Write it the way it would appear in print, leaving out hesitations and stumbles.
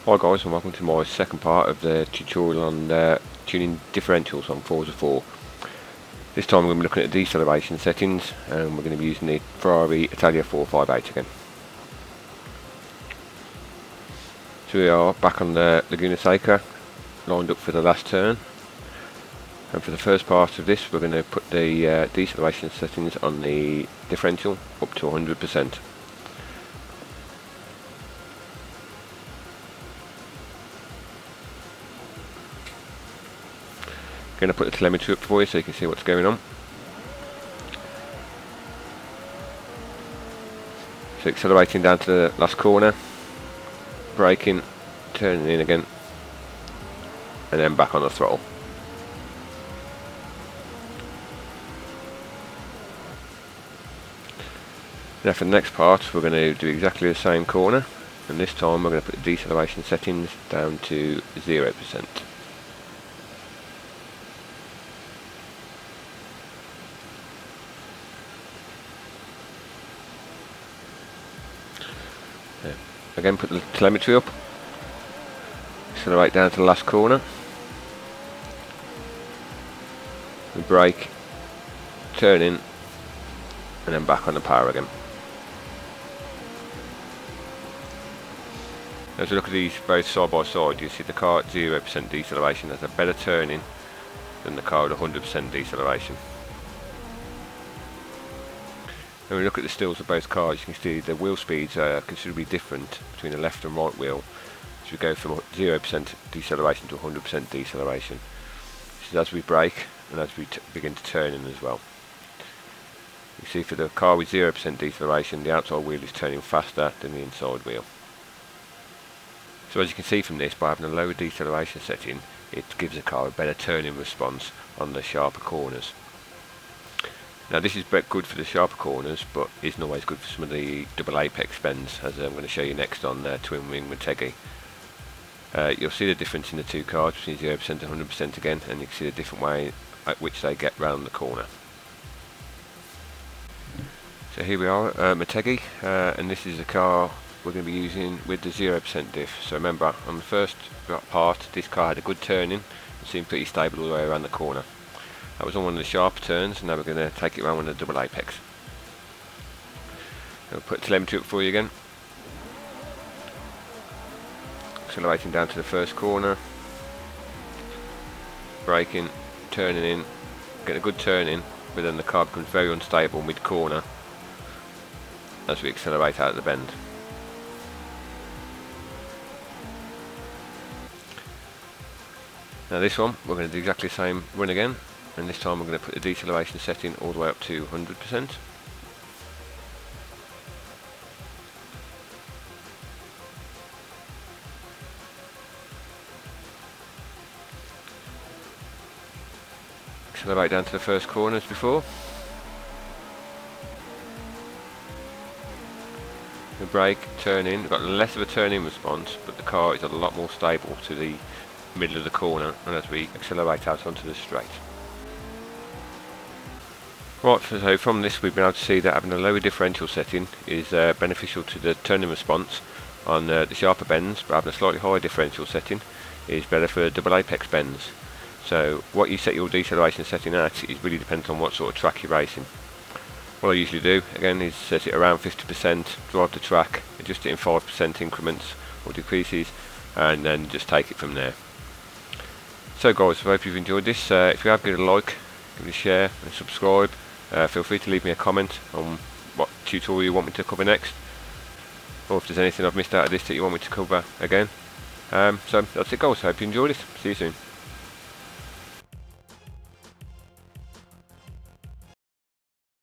Hi guys, and welcome to my second part of the tutorial on tuning differentials on Forza 4. This time we're going to be looking at the deceleration settings, and we're going to be using the Ferrari Italia 458 again. So we are back on the Laguna Seca, lined up for the last turn. And for the first part of this we're going to put the deceleration settings on the differential up to 100%. Going to put the telemetry up for you so you can see what's going on. So accelerating down to the last corner, braking, turning in again, and then back on the throttle. Now for the next part we're going to do exactly the same corner, and this time we're going to put the deceleration settings down to 0%. Again, put the telemetry up, accelerate down to the last corner, we brake, turn in, and then back on the power again. As we look at these both side by side, you see the car at 0% deceleration has a better turning than the car at 100% deceleration. When we look at the stills of both cars, you can see the wheel speeds are considerably different between the left and right wheel as we go from 0% deceleration to 100% deceleration. This is as we brake and as we begin to turn in as well. You see for the car with 0% deceleration, the outside wheel is turning faster than the inside wheel. So as you can see from this, by having a lower deceleration setting, it gives the car a better turning response on the sharper corners. Now this is good for the sharper corners, but isn't always good for some of the double apex bends, as I'm going to show you next on twin wing Motegi. You'll see the difference in the two cars between 0% and 100% again, and you can see the different way at which they get round the corner. So here we are at Motegi, and this is the car we're going to be using with the 0% diff. So remember, on the first part this car had a good turning and seemed pretty stable all the way around the corner. That was on one of the sharper turns, and now we're going to take it around one of the double apex. I'll put telemetry up for you again. Accelerating down to the first corner, braking, turning in, getting a good turn in, but then the car becomes very unstable mid corner as we accelerate out of the bend. Now this one, we're going to do exactly the same run again. And this time we're going to put the deceleration setting all the way up to 100%. Accelerate down to the first corner as before. We brake, turn in. We've got less of a turn-in response, but the car is a lot more stable to the middle of the corner, and as we accelerate out onto the straight. Right, so from this we've been able to see that having a lower differential setting is beneficial to the turning response on the sharper bends, but having a slightly higher differential setting is better for double apex bends. So what you set your deceleration setting at is really depends on what sort of track you're racing. What I usually do again is set it around 50%, drive the track, adjust it in 5% increments or decreases, and then just take it from there. So guys, I hope you've enjoyed this. If you have, give it a like, give it a share and subscribe. Feel free to leave me a comment on what tutorial you want me to cover next, or if there's anything I've missed out of this that you want me to cover again. So that's it guys, I hope you enjoyed it. See you soon.